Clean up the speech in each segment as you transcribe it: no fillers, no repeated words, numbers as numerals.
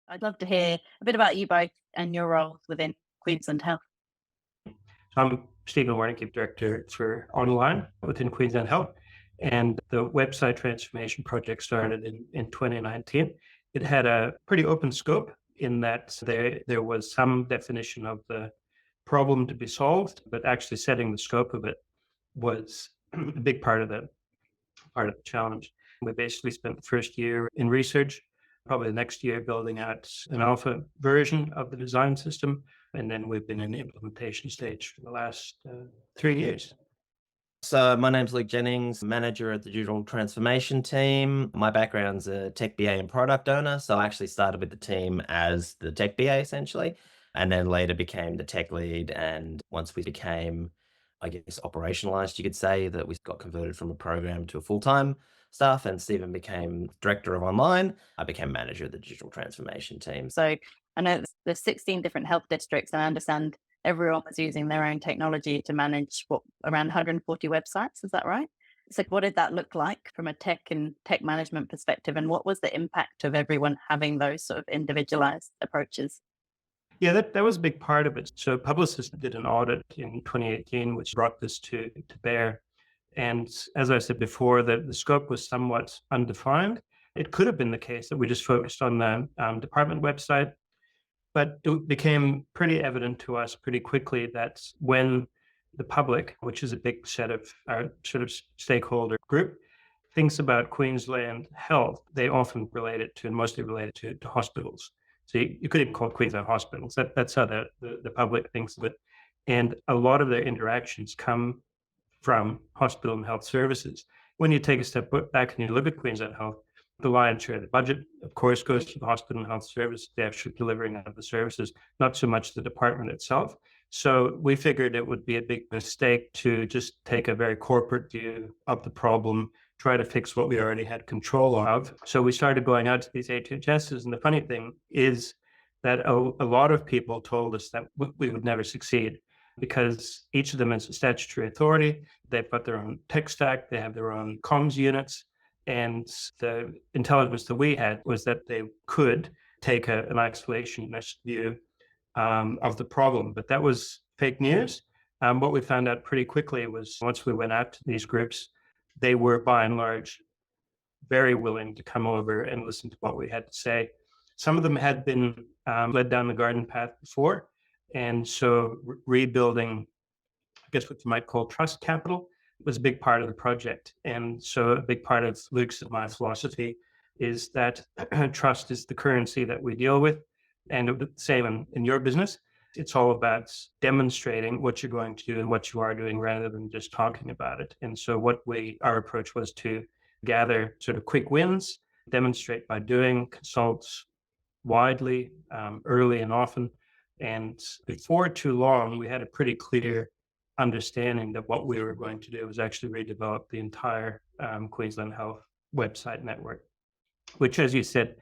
I'd love to hear a bit about you both and your roles within Queensland Health. So I'm Stephen Warnick, Director for Online within Queensland Health. And the website transformation project started in 2019. It had a pretty open scope in that there was some definition of the problem to be solved, but actually setting the scope of it was a big part of the challenge. We basically spent the first year in research, probably the next year building out an alpha version of the design system, and then we've been in the implementation stage for the last 3 years. So my name's Luke Jennings, manager at the digital transformation team. My background's a tech BA and product owner. So I actually started with the team as the tech BA essentially, and then later became the tech lead. And once we became, I guess, operationalized, you could say that we got converted from a program to a full-time staff, and Stephen became director of online. I became manager of the digital transformation team. So I know there's 16 different health districts, and I understand everyone was using their own technology to manage around 140 websites. Is that right? So what did that look like from a tech and tech management perspective? And what was the impact of everyone having those sort of individualized approaches? Yeah, that was a big part of it. So Publicis did an audit in 2018, which brought this to bear. And as I said before, the scope was somewhat undefined. It could have been the case that we just focused on the department website, but it became pretty evident to us pretty quickly that when the public, which is a big set of our sort of stakeholder group, thinks about Queensland Health, they often relate it to, and mostly relate it to hospitals. So you could even call it Queensland Hospitals. That's how the public thinks of it. And a lot of their interactions come from hospital and health services. When you take a step back and you look at Queensland Health, the lion's share of the budget, of course, goes to the hospital and health service, the actual delivering of the services, not so much the department itself. So we figured it would be a big mistake to just take a very corporate view of the problem, try to fix what we already had control of. So we started going out to these HHSs. And the funny thing is that a lot of people told us that we would never succeed because each of them is a statutory authority. They've got their own tech stack. They have their own comms units. And the intelligence that we had was that they could take an isolationist view of the problem. But that was fake news. What we found out pretty quickly was once we went out to these groups, they were by and large very willing to come over and listen to what we had to say. Some of them had been led down the garden path before. And so rebuilding, I guess what you might call trust capital, was a big part of the project. And so a big part of Luke's and my philosophy is that trust is the currency that we deal with. And the same in your business. It's all about demonstrating what you're going to do and what you are doing rather than just talking about it. And so our approach was to gather sort of quick wins, demonstrate by doing, consult widely, early and often. And before too long, we had a pretty clear understanding that what we were going to do was actually redevelop the entire Queensland Health website network, which, as you said,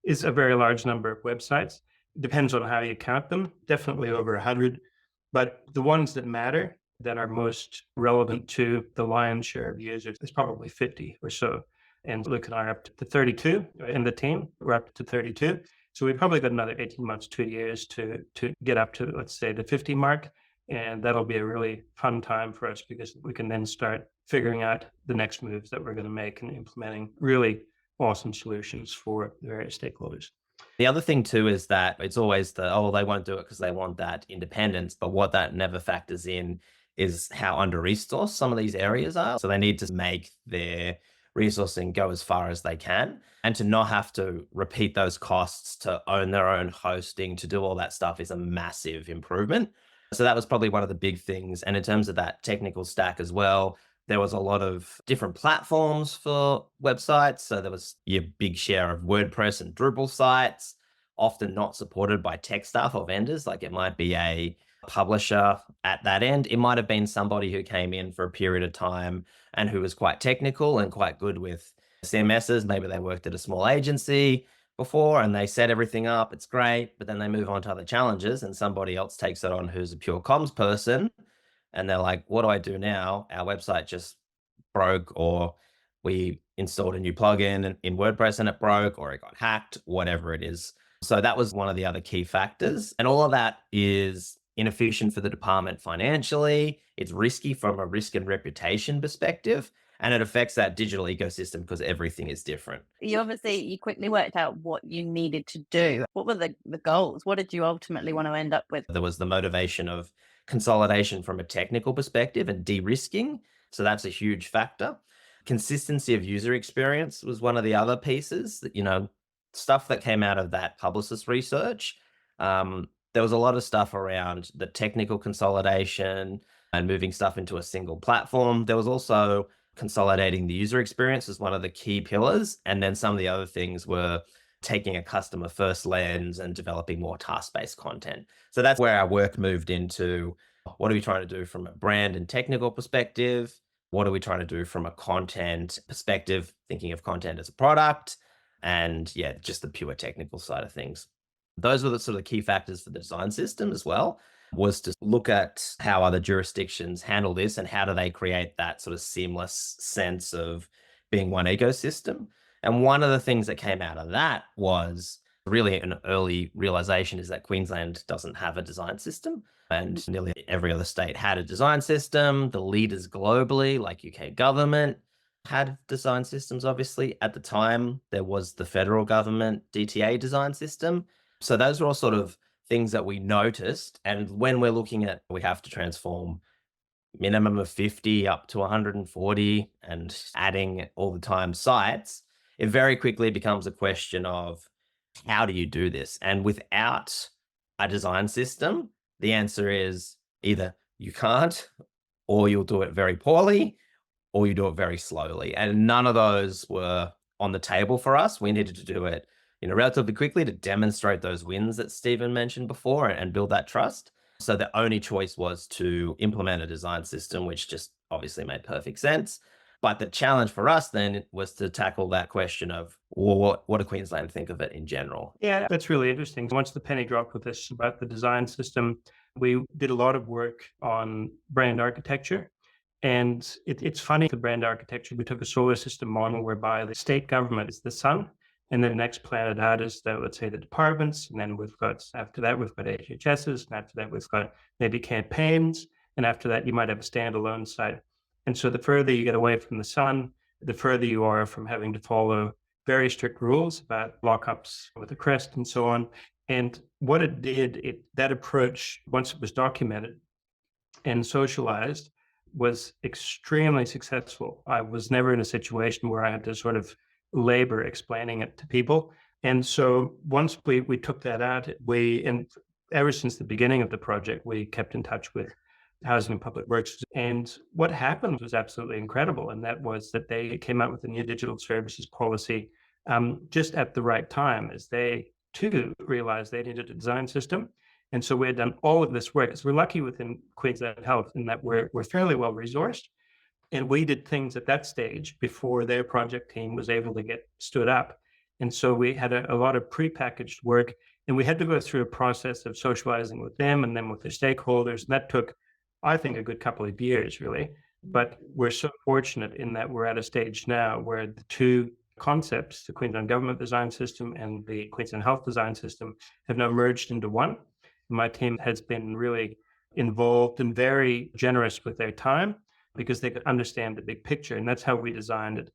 is a very large number of websites. Depends on how you count them, definitely over 100. But the ones that matter, that are most relevant to the lion's share of users, is probably 50 or so. And Luke and I are up to 32 in the team. We're up to 32. So we've probably got another 18 months, 2 years to get up to, let's say, the 50 mark. And that'll be a really fun time for us because we can then start figuring out the next moves that we're going to make and implementing really awesome solutions for the various stakeholders. The other thing too is that it's always they won't do it because they want that independence. But what that never factors in is how under-resourced some of these areas are. So they need to make their resourcing go as far as they can, and to not have to repeat those costs to own their own hosting, to do all that stuff is a massive improvement. So that was probably one of the big things. And in terms of that technical stack as well, there was a lot of different platforms for websites. So there was your big share of WordPress and Drupal sites, often not supported by tech staff or vendors. Like it might be a publisher at that end. It might have been somebody who came in for a period of time and who was quite technical and quite good with CMSs. Maybe they worked at a small agency before and they set everything up. It's great, but then they move on to other challenges and somebody else takes it on who's a pure comms person. And they're like, what do I do now? Our website just broke, or we installed a new plugin in WordPress and it broke, or it got hacked, whatever it is. So that was one of the other key factors. And all of that is inefficient for the department financially. It's risky from a risk and reputation perspective. And it affects that digital ecosystem because everything is different. You quickly worked out what you needed to do. What were the goals? What did you ultimately want to end up with? There was the motivation of consolidation from a technical perspective and de-risking. So that's a huge factor. Consistency of user experience was one of the other pieces that, stuff that came out of that publicist research. There was a lot of stuff around the technical consolidation and moving stuff into a single platform. There was also consolidating the user experience as one of the key pillars. And then some of the other things were taking a customer first lens and developing more task-based content. So that's where our work moved into what are we trying to do from a brand and technical perspective? What are we trying to do from a content perspective, thinking of content as a product? And yeah, just the pure technical side of things. Those were the sort of key factors for the design system as well, was to look at how other jurisdictions handle this and how do they create that sort of seamless sense of being one ecosystem. And one of the things that came out of that was really an early realization is that Queensland doesn't have a design system. And nearly every other state had a design system. The leaders globally, like UK government, had design systems, obviously. At the time, there was the federal government DTA design system. So those were all sort of things that we noticed. And when we're looking at, we have to transform minimum of 50 up to 140 and adding all the time sites, it very quickly becomes a question of how do you do this? And without a design system, the answer is either you can't, or you'll do it very poorly, or you do it very slowly. And none of those were on the table for us. We needed to do it, relatively quickly to demonstrate those wins that Stephen mentioned before and build that trust. So the only choice was to implement a design system, which just obviously made perfect sense. But the challenge for us then was to tackle that question of, well, what do Queensland think of it in general? Yeah, that's really interesting. Once the penny dropped with us about the design system, we did a lot of work on brand architecture. And it's funny, the brand architecture, we took a solar system model whereby the state government is the sun. And then the next planet out is, let's say, the departments. And then after that, we've got HHSs. And after that, we've got maybe campaigns. And after that, you might have a standalone site. And so the further you get away from the sun, the further you are from having to follow very strict rules about lockups with a crest and so on. And what it did, that approach, once it was documented and socialized, was extremely successful. I was never in a situation where I had to sort of labor explaining it to people. And so once we took that out, and ever since the beginning of the project, we kept in touch with Housing and Public Works. And what happened was absolutely incredible. And that was that they came out with a new digital services policy just at the right time, as they too realized they needed a design system. And so we had done all of this work. So we're lucky within Queensland Health in that we're fairly well resourced. And we did things at that stage before their project team was able to get stood up. And so we had a lot of prepackaged work, and we had to go through a process of socializing with them and then with the stakeholders. And that took, I think, a good couple of years, really. But we're so fortunate in that we're at a stage now where the two concepts, the Queensland Government Design System and the Queensland Health Design System, have now merged into one. My team has been really involved and very generous with their time because they could understand the big picture. And that's how we designed it.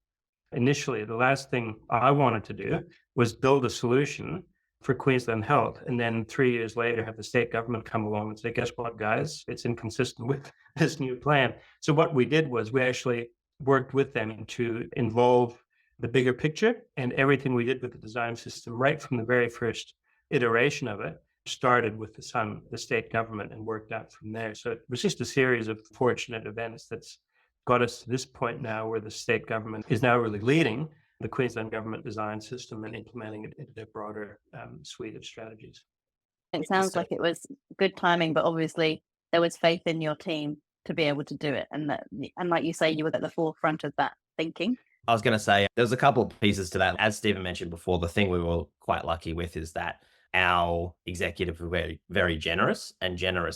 Initially, the last thing I wanted to do was build a solution for Queensland Health. And then 3 years later, have the state government come along and say, guess what, guys, it's inconsistent with this new plan. So what we did was we actually worked with them to involve the bigger picture, and everything we did with the design system right from the very first iteration of it started with the state government, and worked out from there. So it was just a series of fortunate events that's got us to this point now where the state government is now really leading the Queensland government design system and implementing it into a broader suite of strategies. It sounds like it was good timing, but obviously there was faith in your team to be able to do it. And like you say, you were at the forefront of that thinking. I was going to say, there's a couple of pieces to that. As Stephen mentioned before, the thing we were quite lucky with is that our executive were very, very generous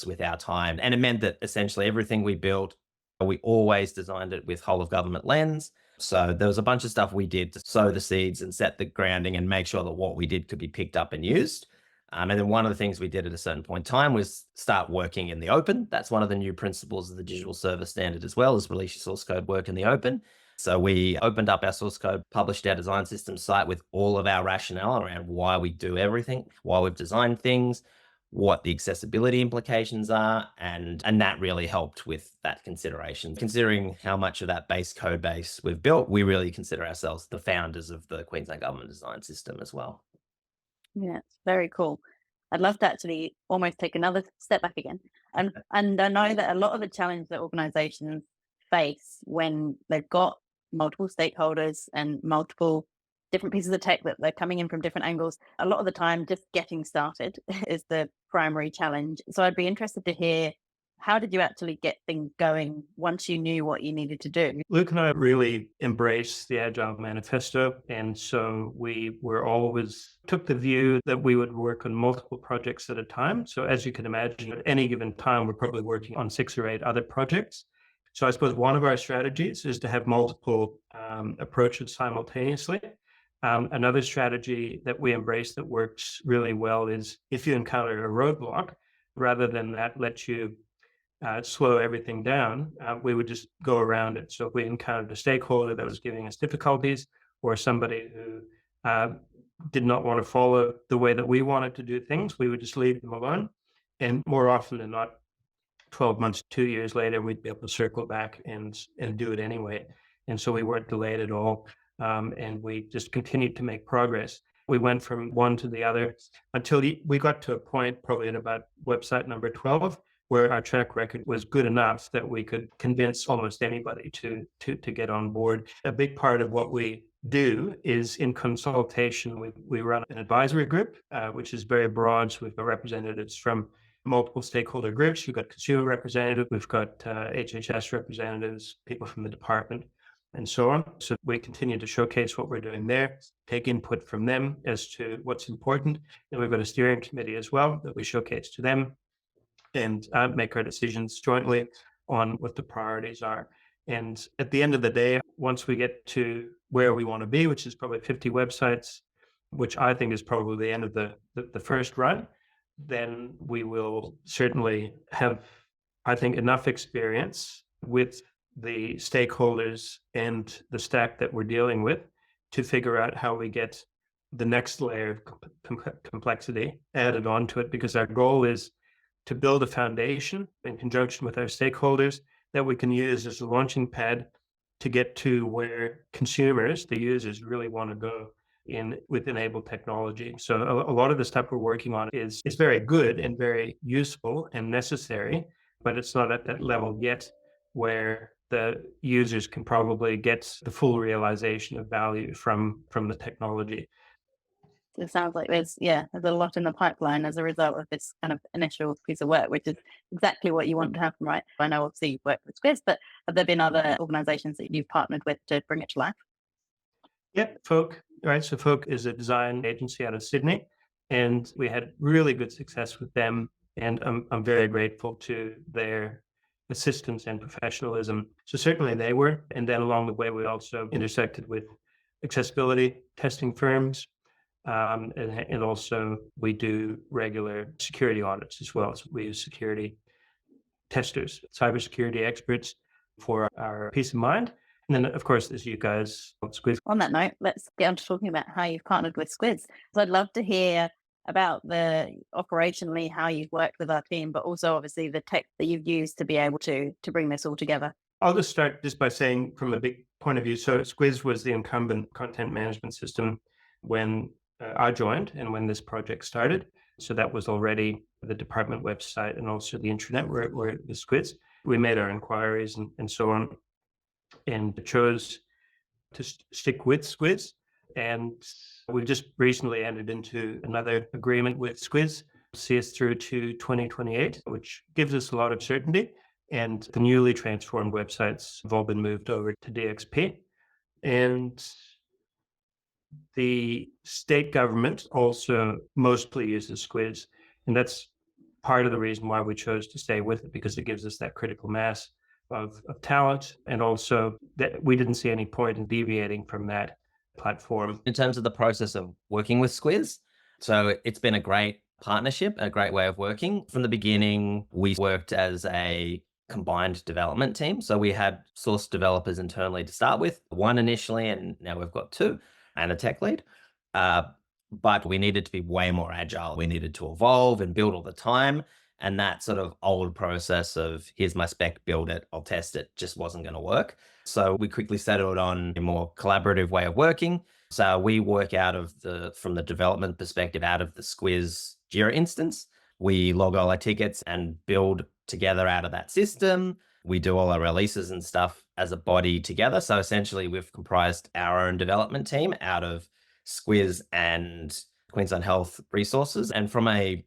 with our time. And it meant that essentially everything we built, we always designed it with whole of government lens. So there was a bunch of stuff we did to sow the seeds and set the grounding and make sure that what we did could be picked up and used. And then one of the things we did at a certain point in time was start working in the open. That's one of the new principles of the digital service standard as well, is release your source code, work in the open. So we opened up our source code, published our design system site with all of our rationale around why we do everything, why we've designed things, what the accessibility implications are, and that really helped with that consideration. Considering how much of that base code base we've built, we really consider ourselves the founders of the Queensland Government Design System as well. Yeah, it's very cool. I'd love to actually almost take another step back again. And I know that a lot of the challenge that organizations face when they've got multiple stakeholders and multiple different pieces of tech that they're coming in from different angles, a lot of the time just getting started is the primary challenge. So I'd be interested to hear, how did you actually get things going once you knew what you needed to do? Luke and I really embraced the Agile manifesto. And so we were always took the view that we would work on multiple projects at a time. So as you can imagine, at any given time, we're probably working on 6 or 8 other projects. So I suppose one of our strategies is to have multiple approaches simultaneously. Another strategy that we embrace that works really well is if you encounter a roadblock, rather than that let you slow everything down, we would just go around it. So if we encountered a stakeholder that was giving us difficulties, or somebody who did not want to follow the way that we wanted to do things, we would just leave them alone. And more often than not, 12 months, 2 years later, we'd be able to circle back and do it anyway. And so we weren't delayed at all. And we just continued to make progress. We went from one to the other until we got to a point, probably at about website number 12, where our track record was good enough that we could convince almost anybody to get on board. A big part of what we do is in consultation. We run an advisory group, which is very broad. So we've got representatives from multiple stakeholder groups. We've got consumer representatives, we've got HHS representatives, people from the department, and so on. So we continue to showcase what we're doing there, take input from them as to what's important. And we've got a steering committee as well that we showcase to them, and make our decisions jointly on what the priorities are. And at the end of the day, once we get to where we want to be, which is probably 50 websites, which I think is probably the end of the first run, then we will certainly have, I think, enough experience with the stakeholders and the stack that we're dealing with to figure out how we get the next layer of complexity added onto it, because our goal is to build a foundation in conjunction with our stakeholders that we can use as a launching pad to get to where consumers, the users, really want to go with enabled technology. So a lot of the stuff we're working on is very good and very useful and necessary, but it's not at that level yet where the users can probably get the full realization of value from the technology. It sounds like there's a lot in the pipeline as a result of this kind of initial piece of work, which is exactly what you want to happen, right? I know obviously you've worked with Squiz, but have there been other organizations that you've partnered with to bring it to life? Yep, Folk, right? So Folk is a design agency out of Sydney, and we had really good success with them. And I'm very grateful to their assistance and professionalism. So certainly they were. And then along the way, we also intersected with accessibility testing firms. And also we do regular security audits as well. So we use security testers, cybersecurity experts for our peace of mind. And then, of course, there's you guys, Squiz. On that note, let's get on to talking about how you've partnered with Squiz. So I'd love to hear about the operationally how you've worked with our team, but also obviously the tech that you've used to be able to bring this all together. I'll just start just by saying from a big point of view. So Squiz was the incumbent content management system when I joined and when this project started. So that was already the department website and also the intranet where it was Squiz. We made our inquiries and so on, and chose to stick with Squiz. And we've just recently entered into another agreement with Squiz, see us through to 2028, which gives us a lot of certainty. And the newly transformed websites have all been moved over to DXP. And the state government also mostly uses Squiz. And that's part of the reason why we chose to stay with it, because it gives us that critical mass of talent. And also that we didn't see any point in deviating from that platform. In terms of the process of working with Squiz, so it's been a great partnership, a great way of working. From the beginning, we worked as a combined development team. So we had source developers internally to start with, one initially, and now we've got two, and a tech lead. Uh, but we needed to be way more agile. We needed to evolve and build all the time. And that sort of old process of here's my spec, build it, I'll test it, just wasn't going to work. So we quickly settled on a more collaborative way of working. So we work from the development perspective, out of the Squiz Jira instance. We log all our tickets and build together out of that system. We do all our releases and stuff as a body together. So essentially, we've comprised our own development team out of Squiz and Queensland Health resources. And from a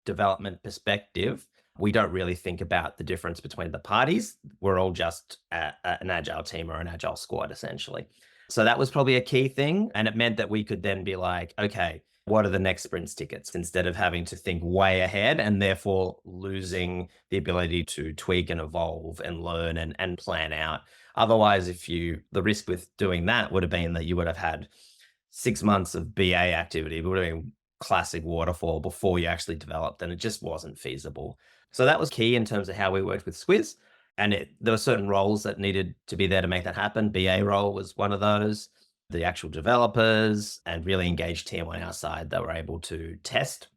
development perspective, we don't really think about the difference between the parties. We're all just an agile team or an agile squad, essentially. So that was probably a key thing. And it meant that we could then be like, okay, what are the next sprints tickets, instead of having to think way ahead and therefore losing the ability to tweak and evolve and learn and plan out. Otherwise, the risk with doing that would have been that you would have had 6 months of BA activity. It would have been classic waterfall before you actually developed, and it just wasn't feasible. So that was key in terms of how we worked with Squiz. And there were certain roles that needed to be there to make that happen. BA role was one of those. The actual developers and really engaged team on our side that were able to test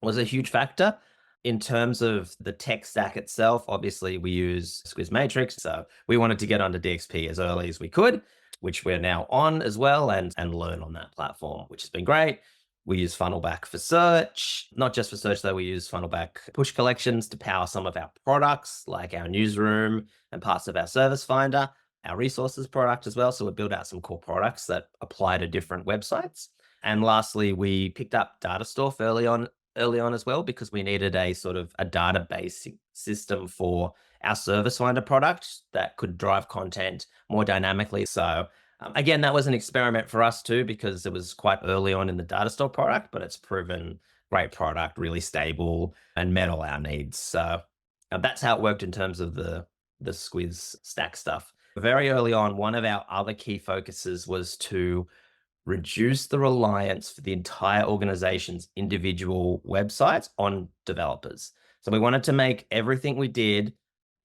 was a huge factor. In terms of the tech stack itself, obviously we use Squiz Matrix. So we wanted to get onto DXP as early as we could, which we're now on as well, and learn on that platform, which has been great. We use Funnelback for search, not just for search though. We use Funnelback push collections to power some of our products, like our newsroom and parts of our service finder, our resources product as well. So we build out some core products that apply to different websites. And lastly, we picked up Data Store early on as well, because we needed a sort of a database system for our service finder product that could drive content more dynamically. So again, that was an experiment for us too, because it was quite early on in the Data Store product, but it's proven great product, really stable, and met all our needs. So that's how it worked in terms of the Squiz stack stuff. Very early on, one of our other key focuses was to reduce the reliance for the entire organization's individual websites on developers. So we wanted to make everything we did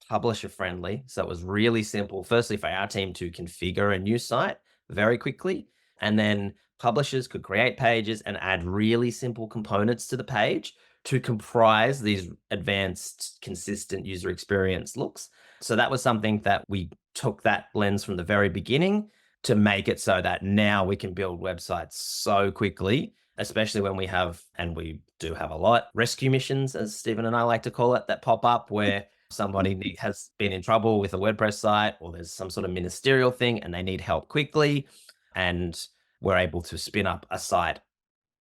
publisher friendly. So it was really simple, firstly, for our team to configure a new site very quickly. And then publishers could create pages and add really simple components to the page to comprise these advanced, consistent user experience looks. So that was something that we took that lens from the very beginning to make it so that now we can build websites so quickly, especially when we have, and we do have a lot, rescue missions, as Stephen and I like to call it, that pop up where somebody has been in trouble with a WordPress site, or there's some sort of ministerial thing and they need help quickly. And we're able to spin up a site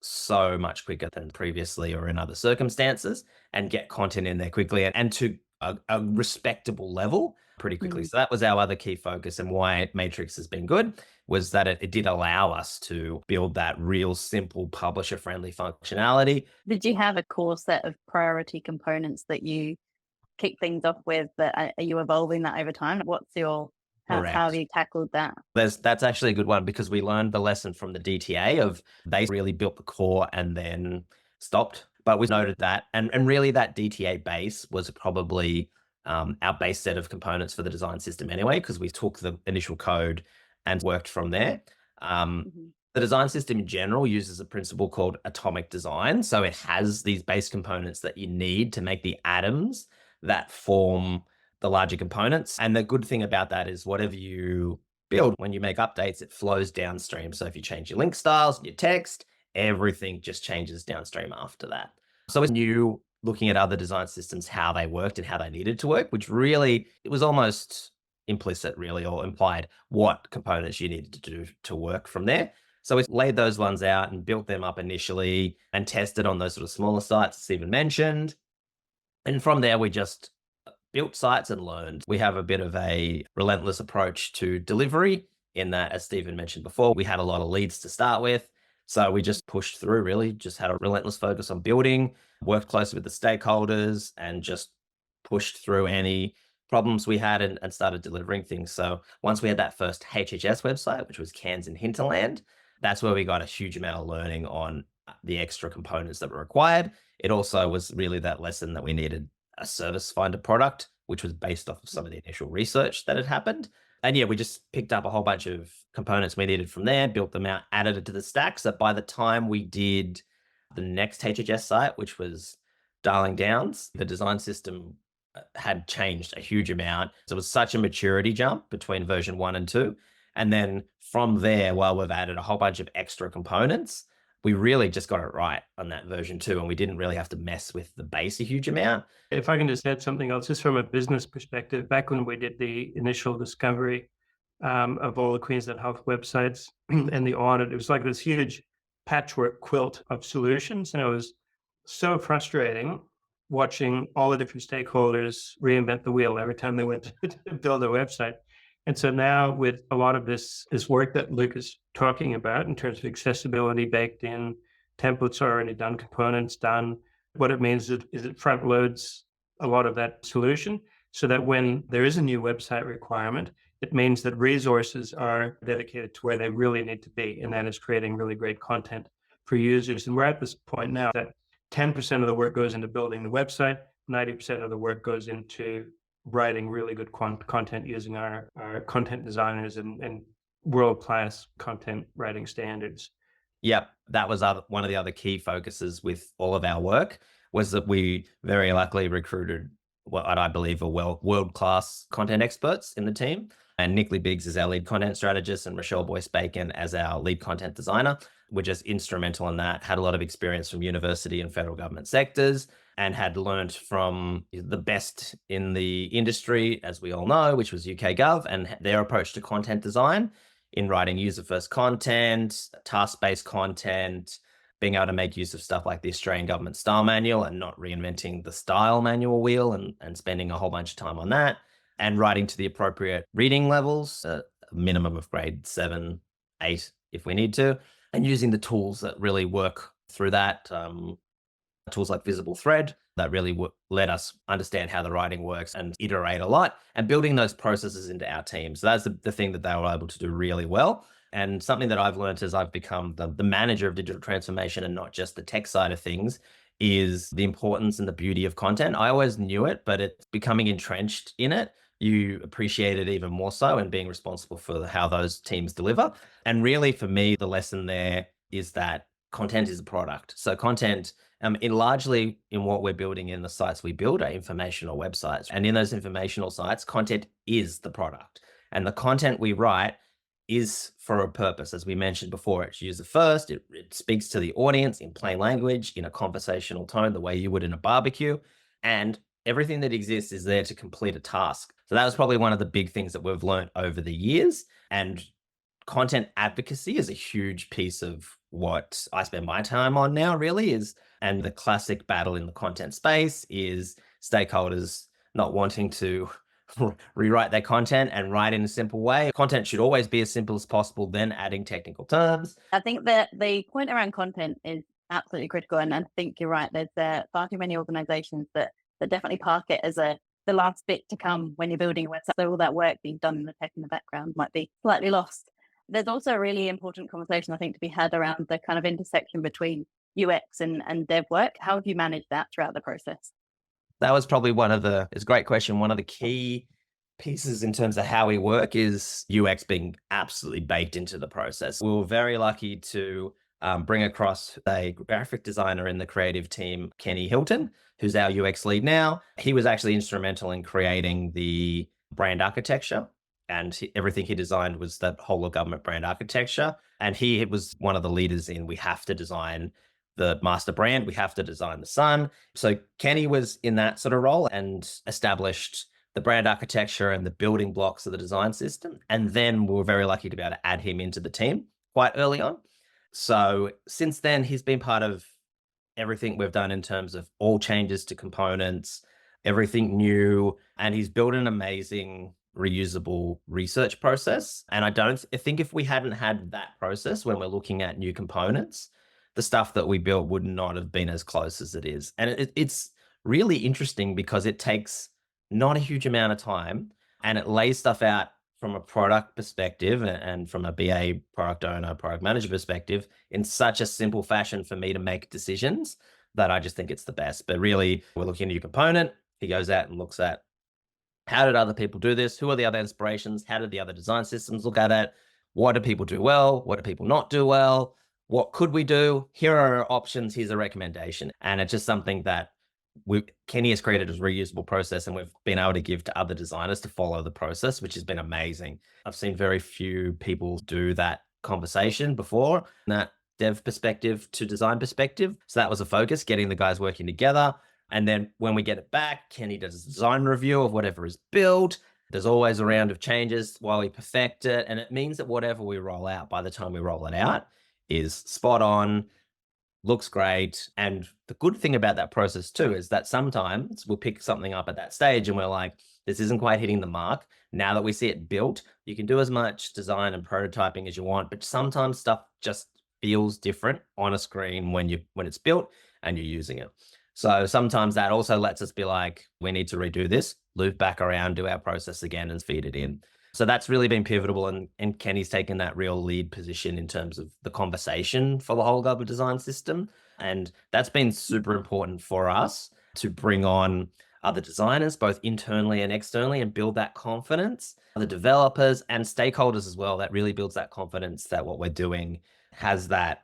so much quicker than previously or in other circumstances, and get content in there quickly and to a respectable level pretty quickly. So that was our other key focus, and why Matrix has been good was that it did allow us to build that real simple publisher friendly functionality. Did you have a core set of priority components that you kick things off with, but are you evolving that over time? How have you tackled that? That's actually a good one, because we learned the lesson from the DTA of they really built the core and then stopped. But we noted that, and really that DTA base was probably our base set of components for the design system anyway, because we took the initial code and worked from there. The design system in general uses a principle called atomic design. So it has these base components that you need to make the atoms that form the larger components. And the good thing about that is whatever you build, when you make updates, it flows downstream. So if you change your link styles and your text, everything just changes downstream after that. So it's new looking at other design systems, how they worked and how they needed to work, which really, it was almost implicit really, or implied what components you needed to do to work from there. So we laid those ones out and built them up initially and tested on those sort of smaller sites, as Stephen mentioned. And from there, we just built sites and learned. We have a bit of a relentless approach to delivery in that, as Stephen mentioned before, we had a lot of leads to start with. So we just pushed through, really, just had a relentless focus on building, worked closely with the stakeholders, and just pushed through any problems we had and started delivering things. So once we had that first HHS website, which was Cairns and Hinterland, that's where we got a huge amount of learning on the extra components that were required. It also was really that lesson that we needed a service finder product, which was based off of some of the initial research that had happened. And yeah, we just picked up a whole bunch of components we needed from there, built them out, added it to the stack. So by the time we did the next HHS site, which was Darling Downs, the design system had changed a huge amount. So it was such a maturity jump between version 1 and 2. And then from there, while we've added a whole bunch of extra components, we really just got it right on that version 2. And we didn't really have to mess with the base a huge amount. If I can just add something else, just from a business perspective, back when we did the initial discovery of all the Queensland Health websites and the audit, it was like this huge patchwork quilt of solutions. And it was so frustrating watching all the different stakeholders reinvent the wheel every time they went to build a website. And so now with a lot of this work that Luke is talking about in terms of accessibility baked in, templates already done, components done, what it means is it front loads a lot of that solution so that when there is a new website requirement, it means that resources are dedicated to where they really need to be. And that is creating really great content for users. And we're at this point now that 10% of the work goes into building the website, 90% of the work goes into writing really good content using our content designers and world-class content writing standards. Yep, that was one of the other key focuses with all of our work, was that we very luckily recruited what I believe are world-class content experts in the team. And Nick Lee Biggs is our lead content strategist and Rochelle Boyce-Bacon as our lead content designer. Were just instrumental in that, had a lot of experience from university and federal government sectors, and had learned from the best in the industry, as we all know, which was UK Gov, and their approach to content design in writing user-first content, task-based content, being able to make use of stuff like the Australian government style manual and not reinventing the style manual wheel and spending a whole bunch of time on that, and writing to the appropriate reading levels, a minimum of grade 7, 8 if we need to, and using the tools that really work through that, tools like Visible Thread that really let us understand how the writing works and iterate a lot, and building those processes into our team. So that's the thing that they were able to do really well. And something that I've learned as I've become the manager of digital transformation and not just the tech side of things is the importance and the beauty of content. I always knew it, but it's becoming entrenched in it. You appreciate it even more so, and being responsible for how those teams deliver. And really for me, the lesson there is that content is a product. So content, largely in what we're building in the sites we build are informational websites. And in those informational sites, content is the product. And the content we write is for a purpose. As we mentioned before, it's user first. It speaks to the audience in plain language, in a conversational tone, the way you would in a barbecue. And everything that exists is there to complete a task. So that was probably one of the big things that we've learned over the years. And content advocacy is a huge piece of what I spend my time on now, really is. And the classic battle in the content space is stakeholders not wanting to rewrite their content and write in a simple way. Content should always be as simple as possible, then adding technical terms. I think that the point around content is absolutely critical. And I think you're right. There's far too many organizations that definitely park it as the last bit to come when you're building a website. So all that work being done in the tech in the background might be slightly lost. There's also a really important conversation, I think, to be had around the kind of intersection between UX and dev work. How have you managed that throughout the process? That was probably it's a great question. One of the key pieces in terms of how we work is UX being absolutely baked into the process. We were very lucky to bring across a graphic designer in the creative team, Kenny Hilton, who's our UX lead now. He was actually instrumental in creating the brand architecture, and everything he designed was that whole of government brand architecture. And he was one of the leaders in, we have to design the master brand, we have to design the sun. So Kenny was in that sort of role and established the brand architecture and the building blocks of the design system. And then we were very lucky to be able to add him into the team quite early on. So since then, he's been part of everything we've done in terms of all changes to components, everything new, and he's built an amazing reusable research process. And I think if we hadn't had that process when we're looking at new components, the stuff that we built would not have been as close as it is. And it's really interesting because it takes not a huge amount of time, and it lays stuff out from a product perspective and from a BA product owner, product manager perspective in such a simple fashion for me to make decisions that I just think it's the best. But really, we're looking at your component. He goes out and looks at how did other people do this? Who are the other inspirations? How did the other design systems look at it? What do people do well? What do people not do well? What could we do? Here are our options. Here's a recommendation. And it's just something that Kenny has created as a reusable process, and we've been able to give to other designers to follow the process, which has been amazing. I've seen very few people do that conversation before, that dev perspective to design perspective. So that was a focus, getting the guys working together. And then when we get it back, Kenny does a design review of whatever is built. There's always a round of changes while we perfect it. And it means that whatever we roll out, by the time we roll it out, is spot on, looks great. And the good thing about that process too is that sometimes we'll pick something up at that stage and we're like, this isn't quite hitting the mark. Now that we see it built, you can do as much design and prototyping as you want, but sometimes stuff just feels different on a screen when it's built and you're using it. So sometimes that also lets us be like, we need to redo this, loop back around, do our process again and feed it in. So that's really been pivotal, and Kenny's taken that real lead position in terms of the conversation for the whole global design system. And that's been super important for us to bring on other designers, both internally and externally, and build that confidence. The developers and stakeholders as well, that really builds that confidence that what we're doing has that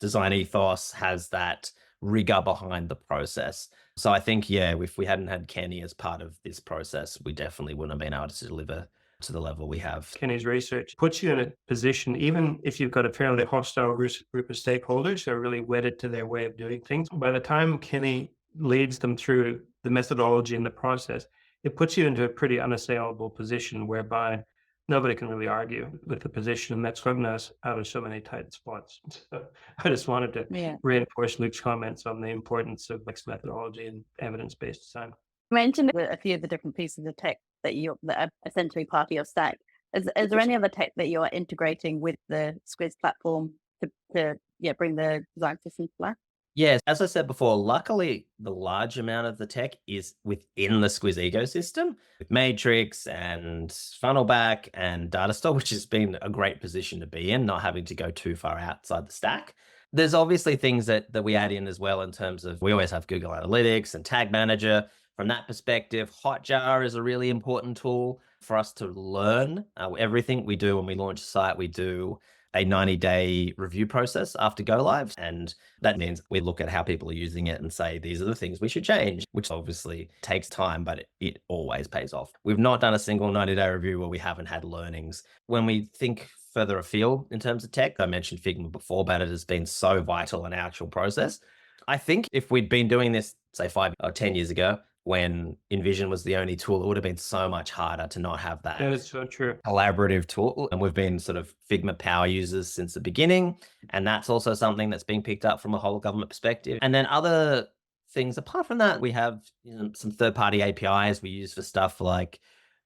design ethos, has that rigor behind the process. So I think, yeah, if we hadn't had Kenny as part of this process, we definitely wouldn't have been able to deliver to the level we have. Kenny's research puts you in a position, even if you've got a fairly hostile group of stakeholders who are really wedded to their way of doing things. By the time Kenny leads them through the methodology and the process, it puts you into a pretty unassailable position whereby nobody can really argue with the position, and that's gotten us out of so many tight spots. So I just wanted to reinforce Luke's comments on the importance of mixed methodology and evidence-based design. You mentioned a few of the different pieces of tech that are essentially part of your stack. Is there any other tech that you are integrating with the Squiz platform to bring the design system to life? Yes, as I said before, luckily the large amount of the tech is within the Squiz ecosystem with Matrix and Funnelback and Data Store, which has been a great position to be in, not having to go too far outside the stack. There's obviously things that we add in as well in terms of, we always have Google Analytics and Tag Manager. From that perspective, Hotjar is a really important tool for us to learn everything we do when we launch a site. We do a 90-day review process after go live. And that means we look at how people are using it and say, these are the things we should change, which obviously takes time, but it always pays off. We've not done a single 90-day review where we haven't had learnings. When we think further afield in terms of tech, I mentioned Figma before, but it has been so vital in our actual process. I think if we'd been doing this, say 5 or 10 years ago, when InVision was the only tool, it would have been so much harder to not have that. That is so true. Collaborative tool. And we've been sort of Figma power users since the beginning. And that's also something that's being picked up from a whole government perspective. And then other things, apart from that, we have some third-party APIs we use for stuff like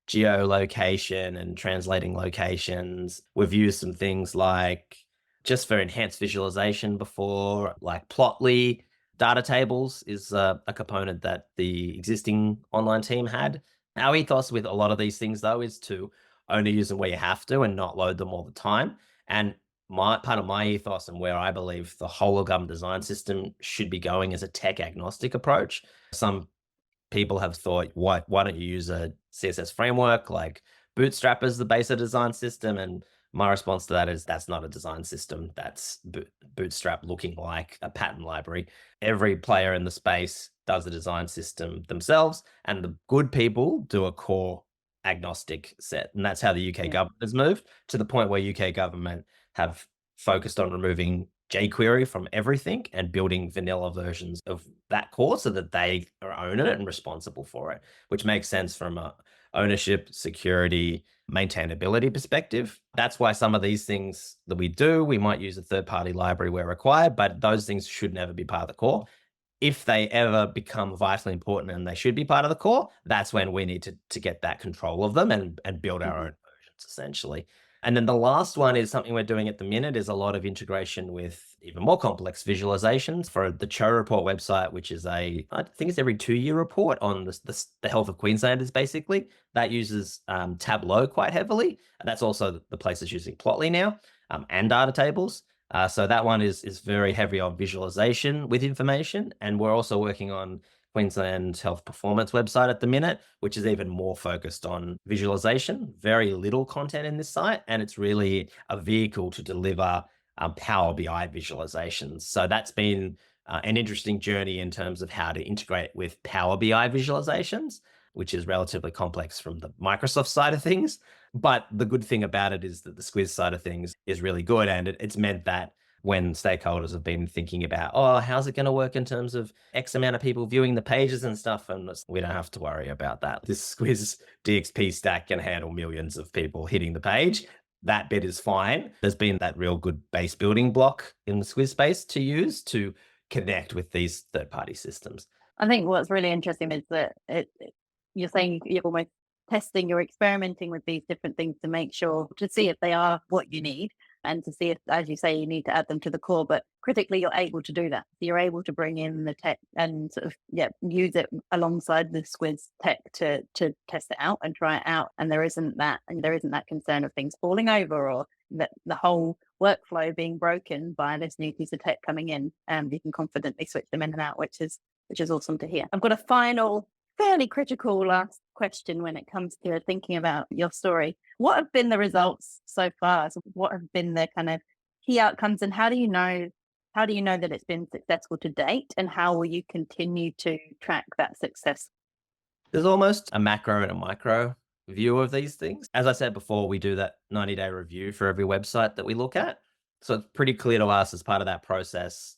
geolocation and translating locations. We've used some things like, just for enhanced visualization before, like Plotly. Data tables is a component that the existing online team had. Our ethos with a lot of these things, though, is to only use them where you have to and not load them all the time. And part of my ethos and where I believe the whole of government design system should be going is a tech agnostic approach. Some people have thought, why don't you use a CSS framework like Bootstrap as the base of design system? And my response to that is, that's not a design system. That's Bootstrap looking like a pattern library. Every player in the space does a design system themselves, and the good people do a core agnostic set. And that's how the UK government has moved, to the point where UK government have focused on removing jQuery from everything and building vanilla versions of that core so that they own it and responsible for it, which makes sense from a ownership, security, maintainability perspective. That's why some of these things that we do, we might use a third-party library where required, but those things should never be part of the core. If they ever become vitally important and they should be part of the core, that's when we need to get that control of them and build our own versions, essentially. And then the last one is something we're doing at the minute is a lot of integration with even more complex visualizations for the Cho report website, which is I think it's every 2-year report on the health of Queenslanders, basically. That uses Tableau quite heavily. And that's also the place that's using Plotly now, and data tables. So that one is very heavy on visualization with information. And we're also working on Queensland Health Performance website at the minute, which is even more focused on visualization. Very little content in this site, and it's really a vehicle to deliver Power BI visualizations. So that's been an interesting journey in terms of how to integrate with Power BI visualizations, which is relatively complex from the Microsoft side of things. But the good thing about it is that the Squiz side of things is really good, and it's meant that when stakeholders have been thinking about, oh, how's it going to work in terms of X amount of people viewing the pages and stuff, and we don't have to worry about that. This Squiz DXP stack can handle millions of people hitting the page. That bit is fine. There's been that real good base building block in the Squiz space to use to connect with these third-party systems. I think what's really interesting is that you're saying you're almost testing, you're experimenting with these different things to make sure, to see if they are what you need, and to see if, as you say, you need to add them to the core. But critically, you're able to do that. So you're able to bring in the tech and sort of use it alongside the Squiz tech to test it out and try it out. And there isn't that concern of things falling over, or that the whole workflow being broken by this new piece of tech coming in. You can confidently switch them in and out, which is awesome to hear. I've got a final, fairly critical last question when it comes to thinking about your story. What have been the results so far? So what have been the kind of key outcomes, and how do you know that it's been successful to date, and how will you continue to track that success? There's almost a macro and a micro view of these things. As I said before, we do that 90-day review for every website that we look at. So it's pretty clear to us as part of that process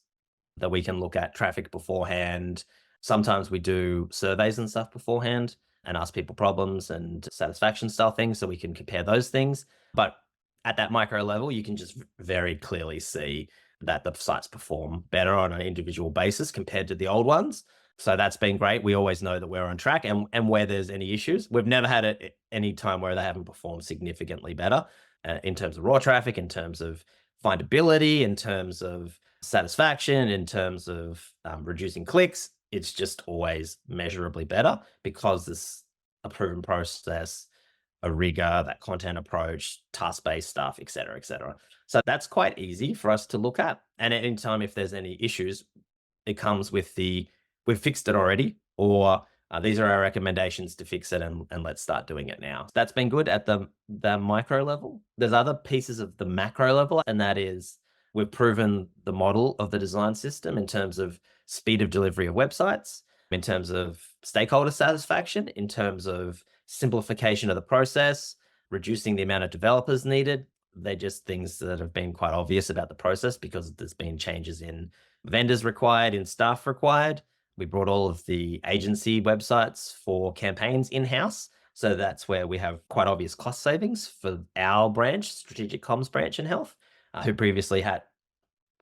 that we can look at traffic beforehand. Sometimes we do surveys and stuff beforehand and ask people problems and satisfaction style things so we can compare those things. But at that micro level, you can just very clearly see that the sites perform better on an individual basis compared to the old ones. So that's been great. We always know that we're on track, and where there's any issues, we've never had any time where they haven't performed significantly better in terms of raw traffic, in terms of findability, in terms of satisfaction, in terms of reducing clicks. It's just always measurably better because there's a proven process, a rigor, that content approach, task-based stuff, et cetera, et cetera. So that's quite easy for us to look at. And at any time, if there's any issues, it comes with we've fixed it already, or these are our recommendations to fix it, and let's start doing it now. That's been good at the micro level. There's other pieces of the macro level, and that is we've proven the model of the design system in terms of speed of delivery of websites, in terms of stakeholder satisfaction, in terms of simplification of the process, reducing the amount of developers needed. They're just things that have been quite obvious about the process because there's been changes in vendors required, in staff required. We brought all of the agency websites for campaigns in-house. So that's where we have quite obvious cost savings for our branch, strategic comms branch in health, who previously had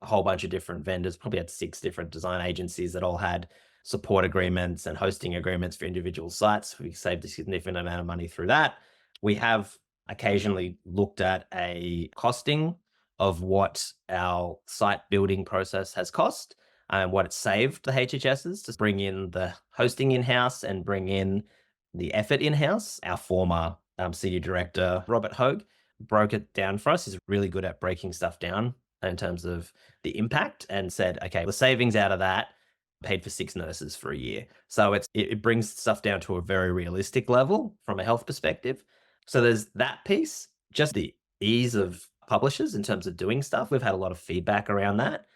a whole bunch of different vendors, probably had 6 different design agencies that all had support agreements and hosting agreements for individual sites. We saved a significant amount of money through that. We have occasionally looked at a costing of what our site building process has cost and what it saved the HHSs to bring in the hosting in-house and bring in the effort in-house. Our former senior director, Robert Hogue, broke it down for us. He's really good at breaking stuff down in terms of the impact, and said, okay, the savings out of that paid for 6 nurses for a year. So it brings stuff down to a very realistic level from a health perspective. So there's that piece, just the ease of publishers in terms of doing stuff. We've had a lot of feedback around that.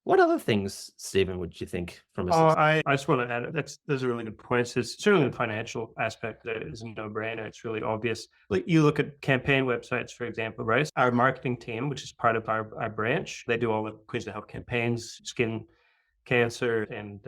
What other things, Stephen, would you think from a I just want to add, those are really good points. It's certainly the financial aspect that is a no-brainer. It's really obvious. Like, you look at campaign websites, for example, right? Our marketing team, which is part of our branch, they do all the Queensland Health campaigns, skin cancer, and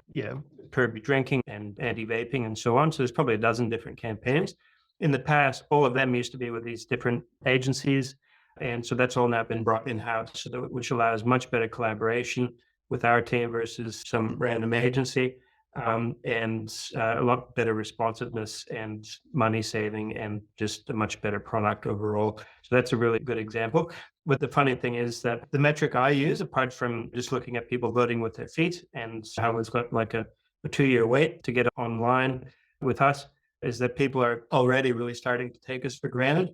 curb your drinking and anti-vaping and so on. So there's probably a dozen different campaigns. In the past, all of them used to be with these different agencies. And so that's all now been brought in-house, which allows much better collaboration with our team versus some random agency. and a lot better responsiveness and money saving and just a much better product overall. So that's a really good example. But the funny thing is that the metric I use, apart from just looking at people voting with their feet and how it's got like a 2-year wait to get online with us, is that people are already really starting to take us for granted,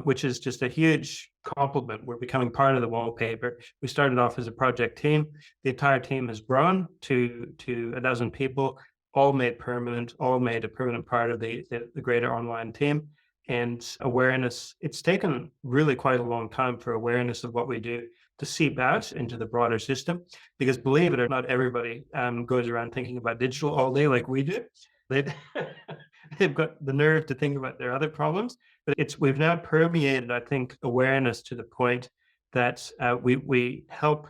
which is just a huge compliment. We're becoming part of the wallpaper. We started off as a project team. The entire team has grown to a dozen people, all made permanent, all made a permanent part of the greater online team. And awareness, it's taken really quite a long time for awareness of what we do to seep out into the broader system. Because believe it or not, everybody goes around thinking about digital all day like we do. They, they've got the nerve to think about their other problems, but we've now permeated, I think, awareness to the point that we help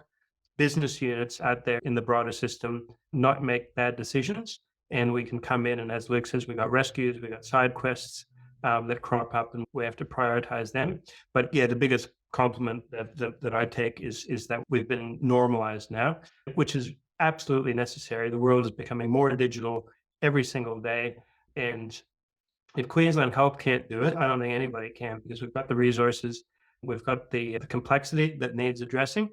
business units out there in the broader system not make bad decisions. And we can come in, and as Luke says, we got rescues, we got side quests that crop up, and we have to prioritize them. But yeah, the biggest compliment that I take is that we've been normalized now, which is absolutely necessary. The world is becoming more digital every single day. And if Queensland Health can't do it, I don't think anybody can, because we've got the resources, we've got the complexity that needs addressing.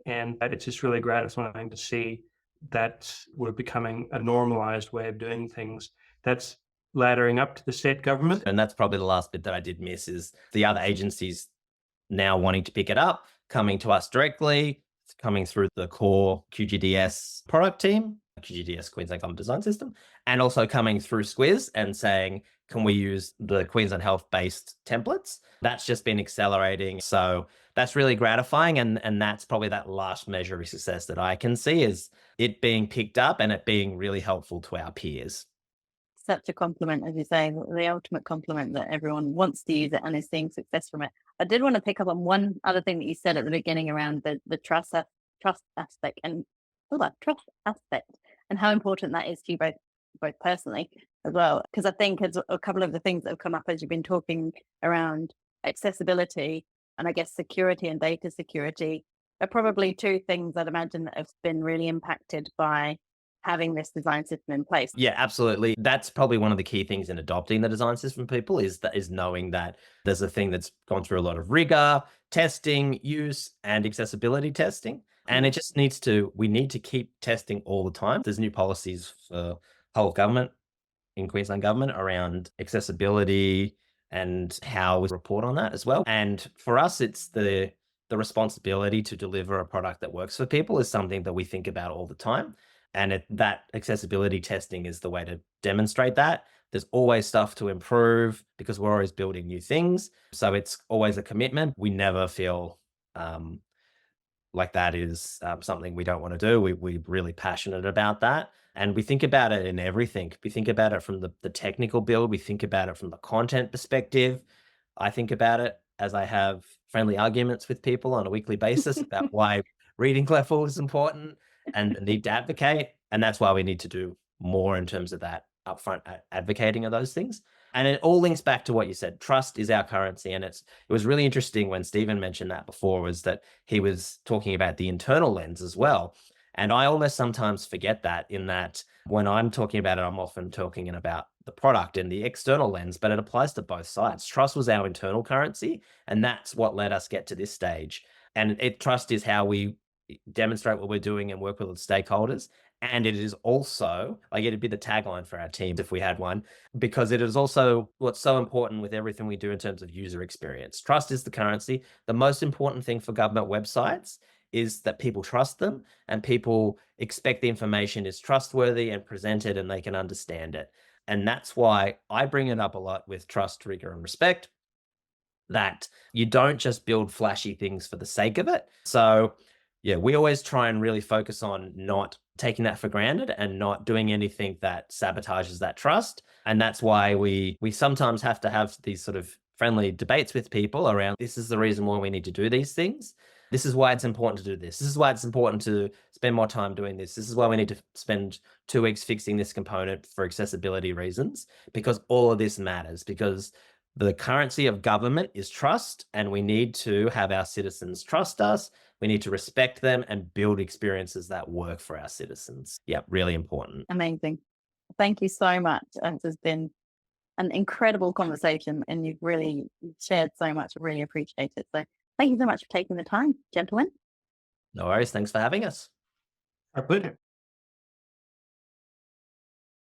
And it's just really gratifying to see that we're becoming a normalized way of doing things that's laddering up to the state government. And that's probably the last bit that I did miss, is the other agencies now wanting to pick it up, coming to us directly, coming through the core QGDS product team, QGDS Queensland Government Design System, and also coming through Squiz and saying, can we use the Queensland Health based templates? That's just been accelerating. So that's really gratifying. And that's probably that last measure of success that I can see, is it being picked up and it being really helpful to our peers. Such a compliment, as you say, the ultimate compliment, that everyone wants to use it and is seeing success from it. I did want to pick up on one other thing that you said at the beginning around the trust aspect and how important that is to you both personally as well. Because I think as a couple of the things that have come up as you've been talking around accessibility and I guess security and data security are probably two things I'd imagine that have been really impacted by having this design system in place. Yeah, absolutely. That's probably one of the key things in adopting the design system, people, is knowing that there's a thing that's gone through a lot of rigor, testing, use, and accessibility testing. And it just we need to keep testing all the time. There's new policies for whole government in Queensland government around accessibility and how we report on that as well. And for us, it's the responsibility to deliver a product that works for people is something that we think about all the time. And that accessibility testing is the way to demonstrate that. There's always stuff to improve because we're always building new things. So it's always a commitment. We never feel like that is something we don't want to do. We're really passionate about that. And we think about it in everything. We think about it from the technical build. We think about it from the content perspective. I think about it as I have friendly arguments with people on a weekly basis about why reading level is important and the need to advocate. And that's why we need to do more in terms of that upfront advocating of those things. And it all links back to what you said. Trust is our currency. And it was really interesting when Stephen mentioned that before, was that he was talking about the internal lens as well. And I almost sometimes forget that, in that when I'm talking about it, I'm often talking about the product and the external lens, but it applies to both sides. Trust was our internal currency, and that's what let us get to this stage. And trust is how we demonstrate what we're doing and work with the stakeholders. And it is also, like, it'd be the tagline for our team if we had one, because it is also what's so important with everything we do in terms of user experience. Trust is the currency. The most important thing for government websites is that people trust them and people expect the information is trustworthy and presented and they can understand it. And that's why I bring it up a lot with trust, rigor, and respect, that you don't just build flashy things for the sake of it. So yeah, we always try and really focus on not taking that for granted and not doing anything that sabotages that trust. And that's why we sometimes have to have these sort of friendly debates with people around, this is the reason why we need to do these things. This is why it's important to do this. This is why it's important to spend more time doing this. This is why we need to spend 2 weeks fixing this component for accessibility reasons, because all of this matters, because the currency of government is trust, and we need to have our citizens trust us We need to respect them and build experiences that work for our citizens. Yeah, really important. Amazing. Thank you so much. This has been an incredible conversation and you've really shared so much. I really appreciate it. So thank you so much for taking the time, gentlemen. No worries. Thanks for having us. Our pleasure.